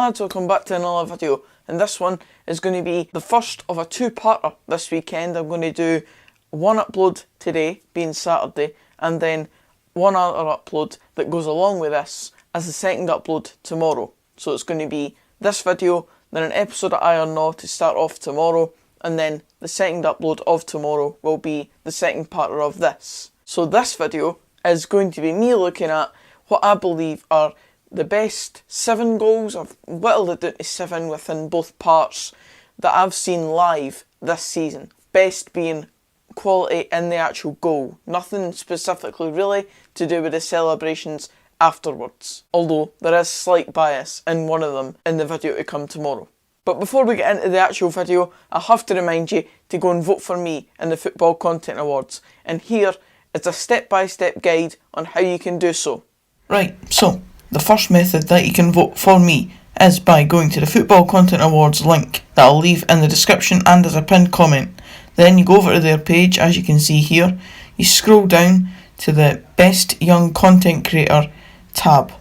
lads, welcome back to another video, and this one is going to be the first of a two-parter this weekend. I'm going to do one upload today, being Saturday, and then one other upload that goes along with this as the second upload tomorrow. So it's going to be this video, then an episode of Iron Law to start off tomorrow, and then the second upload of tomorrow will be the second parter of this. So this video is going to be me looking at what I believe are the best 7 goals. I've whittled it down to 7 within both parts that I've seen live this season. Best being quality in the actual goal. Nothing specifically really to do with the celebrations afterwards. Although there is slight bias in one of them in the video to come tomorrow. But before we get into the actual video, I have to remind you to go and vote for me in the Football Content Awards. And here is a step-by-step guide on how you can do so. Right, so the first method that you can vote for me is by going to the Football Content Awards link that I'll leave in the description and as a pinned comment. Then you go over to their page, as you can see here. You scroll down to the Best Young Content Creator tab.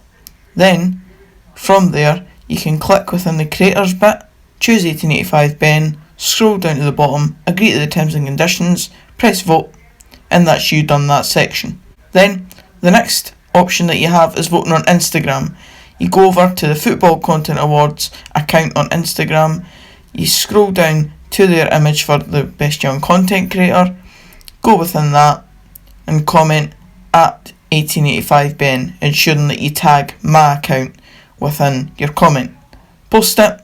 Then, from there, you can click within the Creators bit, choose 1885Ben, scroll down to the bottom, agree to the terms and conditions, press vote, and that's you done that section. Then, the next option that you have is voting on Instagram. You go over to the Football Content Awards account on Instagram, you scroll down to their image for the Best Young Content Creator, go within that and comment at 1885Ben, ensuring that you tag my account within your comment. Post it,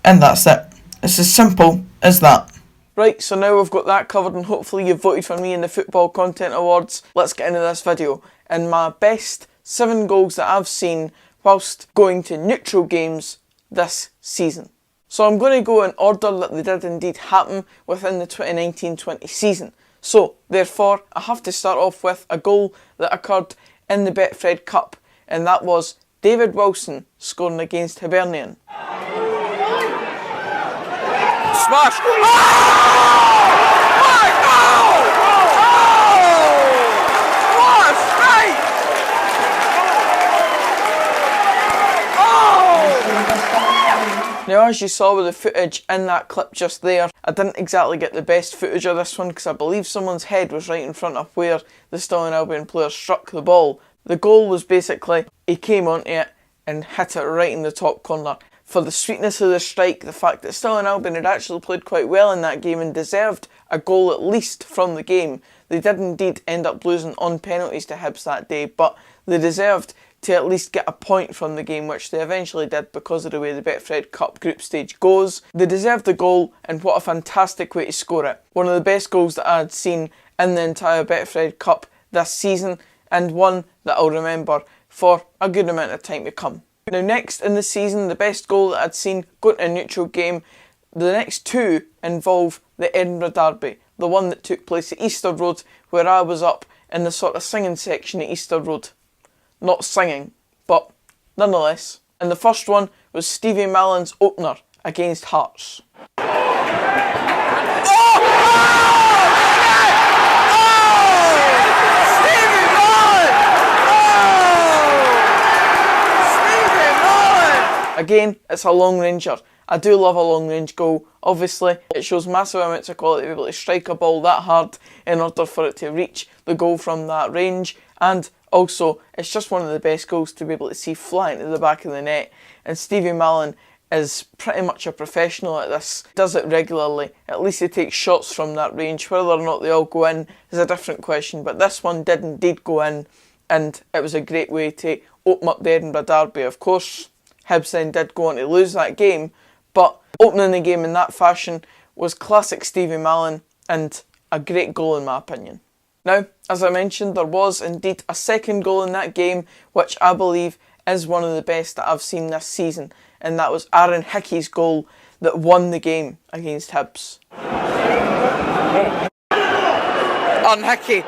and that's it. It's as simple as that. Right, so now we've got that covered and hopefully you've voted for me in the Football Content Awards. Let's get into this video and my best 7 goals that I've seen whilst going to neutral games this season. So I'm going to go in order that they did indeed happen within the 2019-20 season. So, therefore, I have to start off with a goal that occurred in the Betfred Cup, and that was David Wilson scoring against Hibernian. Smash! Oh! My goal! Oh! What a strike! Oh! Now, as you saw with the footage in that clip just there, I didn't exactly get the best footage of this one because I believe someone's head was right in front of where the Stirling Albion player struck the ball. The goal was basically, he came onto it and hit it right in the top corner. For the sweetness of the strike, the fact that Stirling Albion had actually played quite well in that game and deserved a goal at least from the game. They did indeed end up losing on penalties to Hibs that day, but they deserved to at least get a point from the game, which they eventually did because of the way the Betfred Cup group stage goes. They deserved the goal, and what a fantastic way to score it. One of the best goals that I had seen in the entire Betfred Cup this season, and one that I'll remember for a good amount of time to come. Now next in the season, the best goal that I'd seen going to a neutral game, the next 2 involve the Edinburgh Derby, the one that took place at Easter Road, where I was up in the sort of singing section at Easter Road. Not singing, but nonetheless. And the first one was Stevie Morison's opener against Hearts. Again, it's a long ranger. I do love a long range goal. Obviously, it shows massive amounts of quality to be able to strike a ball that hard in order for it to reach the goal from that range. And also, it's just one of the best goals to be able to see fly into the back of the net. And Stevie Morison is pretty much a professional at this. Does it regularly. At least he takes shots from that range. Whether or not they all go in is a different question. But this one did indeed go in. And it was a great way to open up the Edinburgh Derby. Of course, Hibs then did go on to lose that game, but opening the game in that fashion was classic Stevie Morison and a great goal in my opinion. Now, as I mentioned, there was indeed a second goal in that game, which I believe is one of the best that I've seen this season, and that was Aaron Hickey's goal that won the game against Hibs. Aaron Hickey.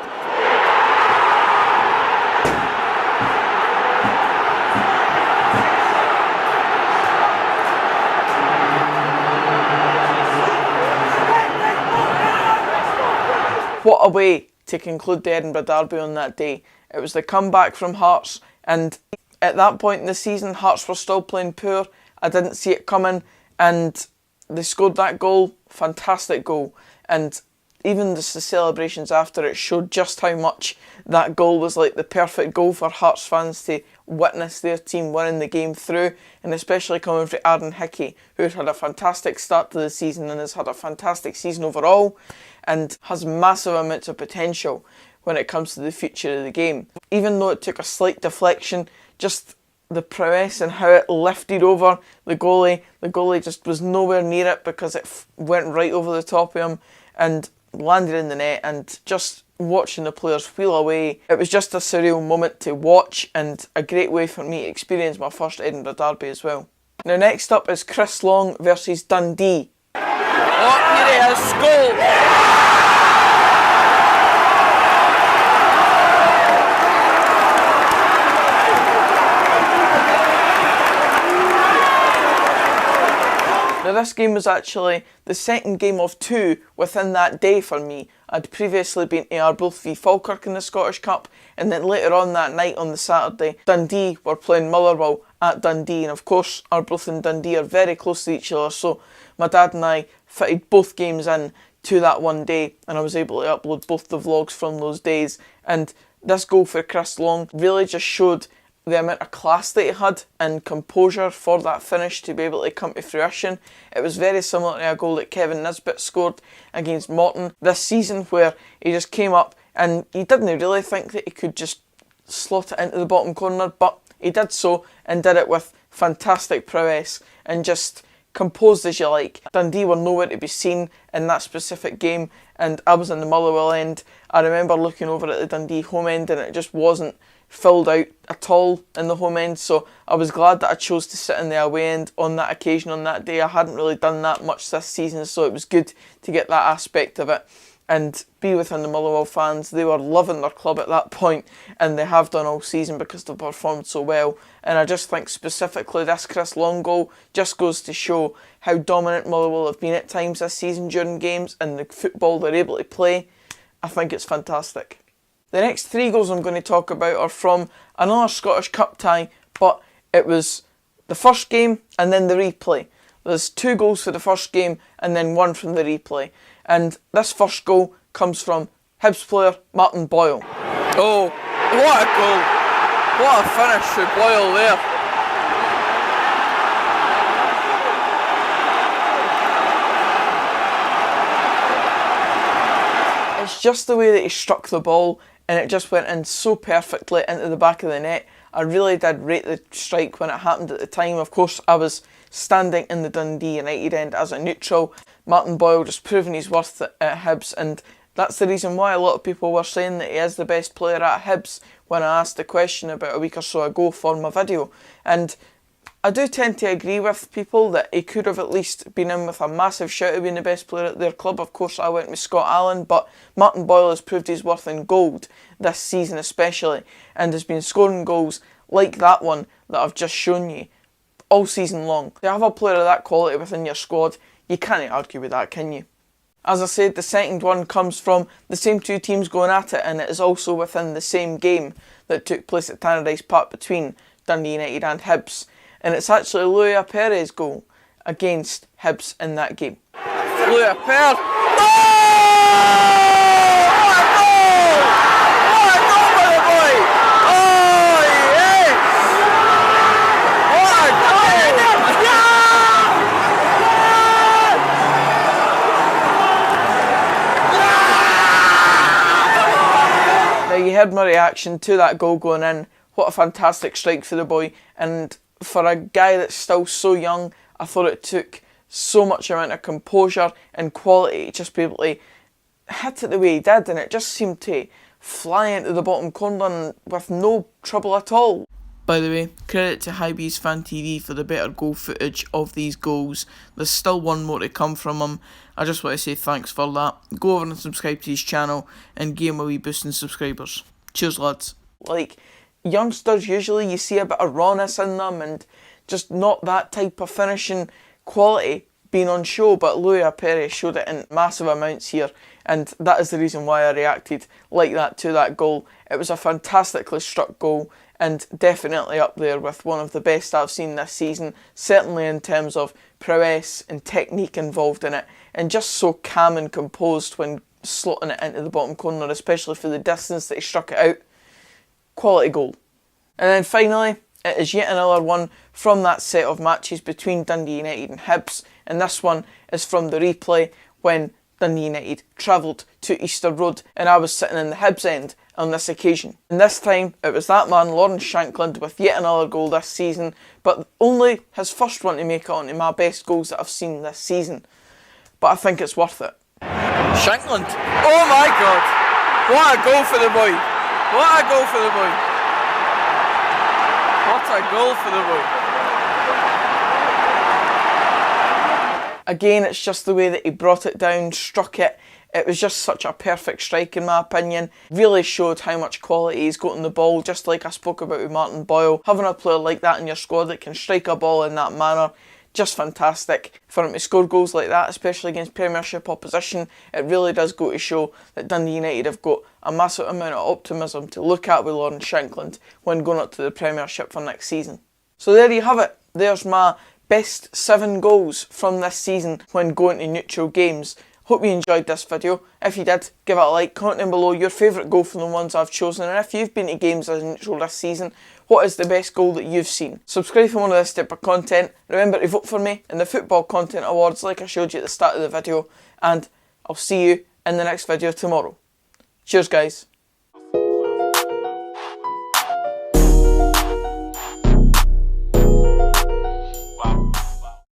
What a way to conclude the Edinburgh Derby on that day. It was the comeback from Hearts, and at that point in the season, Hearts were still playing poor. I didn't see it coming, and they scored that goal. Fantastic goal. And even just the celebrations after it showed just how much that goal was like the perfect goal for Hearts fans to witness their team winning the game through, and especially coming from Aaron Hickey, who's had a fantastic start to the season and has had a fantastic season overall and has massive amounts of potential when it comes to the future of the game. Even though it took a slight deflection, just the prowess and how it lifted over the goalie just was nowhere near it because it went right over the top of him and landed in the net, and just watching the players wheel away, it was just a surreal moment to watch and a great way for me to experience my first Edinburgh derby as well. Now next up is Chris Long versus Dundee. Oh, here he is, goal! Now this game was actually the second game of 2 within that day for me. I'd previously been to Arbroath v Falkirk in the Scottish Cup, and then later on that night on the Saturday, Dundee were playing Motherwell at Dundee, and of course Arbroath and Dundee are very close to each other, so my dad and I fitted both games in to that one day, and I was able to upload both the vlogs from those days. And this goal for Chris Long really just showed the amount of class that he had and composure for that finish to be able to come to fruition. It was very similar to a goal that Kevin Nisbet scored against Morton this season, where he just came up and he didn't really think that he could just slot it into the bottom corner, but he did so and did it with fantastic prowess and just composed as you like. Dundee were nowhere to be seen in that specific game, and I was in the Motherwell end. I remember looking over at the Dundee home end and it just wasn't filled out at all in the home end, so I was glad that I chose to sit in the away end on that occasion on that day. I hadn't really done that much this season, so it was good to get that aspect of it and be within the Motherwell fans. They were loving their club at that point, and they have done all season because they've performed so well. And I just think specifically this Chris Long goal just goes to show how dominant Motherwell have been at times this season during games and the football they're able to play. I think it's fantastic. The next 3 goals I'm going to talk about are from another Scottish Cup tie, but it was the first game and then the replay. There's 2 goals for the first game and then 1 from the replay. And this first goal comes from Hibs player Martin Boyle. Oh, what a goal! What a finish for Boyle there. It's just the way that he struck the ball, and it just went in so perfectly into the back of the net. I really did rate the strike when it happened at the time. Of course, I was standing in the Dundee United end as a neutral. Martin Boyle just proving his worth at Hibs, and that's the reason why a lot of people were saying that he is the best player at Hibs when I asked the question about a week or so ago for my video. And I do tend to agree with people that he could have at least been in with a massive shout of being the best player at their club. Of course, I went with Scott Allen, but Martin Boyle has proved his worth in gold this season especially, and has been scoring goals like that one that I've just shown you all season long. To have a player of that quality within your squad, you can't argue with that, can you? As I said, the second one comes from the same 2 teams going at it, and it is also within the same game that took place at Tannadice Park between Dundee United and Hibs. And it's actually Luis Perez's goal against Hibs in that game. Luis Perez! Oh! What a goal! What a goal by the boy! Oh, yes! What a goal! Now you heard my reaction to that goal going in. What a fantastic strike for the boy, and for a guy that's still so young, I thought it took so much amount of composure and quality to just be able to hit it the way he did, and it just seemed to fly into the bottom corner with no trouble at all. By the way, credit to Highbees Fan TV for the better goal footage of these goals. There's still one more to come from him. I just want to say thanks for that. Go over and subscribe to his channel and give him a wee boost in subscribers. Cheers, lads. Like, youngsters, usually you see a bit of rawness in them and just not that type of finishing quality being on show, but Luis Perez showed it in massive amounts here, and that is the reason why I reacted like that to that goal. It was a fantastically struck goal, and definitely up there with one of the best I've seen this season, certainly in terms of prowess and technique involved in it, and just so calm and composed when slotting it into the bottom corner, especially for the distance that he struck it out. Quality goal. And then finally, it is yet another one from that set of matches between Dundee United and Hibs, and this one is from the replay when Dundee United travelled to Easter Road and I was sitting in the Hibs end on this occasion. And this time it was that man Lawrence Shankland with yet another goal this season, but only his first one to make it onto my best goals that I've seen this season. But I think it's worth it. Shankland! Oh my god! What a goal for the boy! What a goal for the boy! What a goal for the boy! Again, it's just the way that he brought it down, struck it. It was just such a perfect strike in my opinion. Really showed how much quality he's got on the ball, just like I spoke about with Martin Boyle. Having a player like that in your squad that can strike a ball in that manner, just fantastic. For him to score goals like that, especially against Premiership opposition, it really does go to show that Dundee United have got a massive amount of optimism to look at with Lawrence Shankland when going up to the Premiership for next season. So there you have it. There's my best 7 goals from this season when going to neutral games. Hope you enjoyed this video. If you did, give it a like, comment down below your favourite goal from the ones I've chosen, and if you've been to games as neutral this season, what is the best goal that you've seen? Subscribe for more of this type of content. Remember to vote for me in the Football Content Awards like I showed you at the start of the video, and I'll see you in the next video tomorrow. Cheers guys.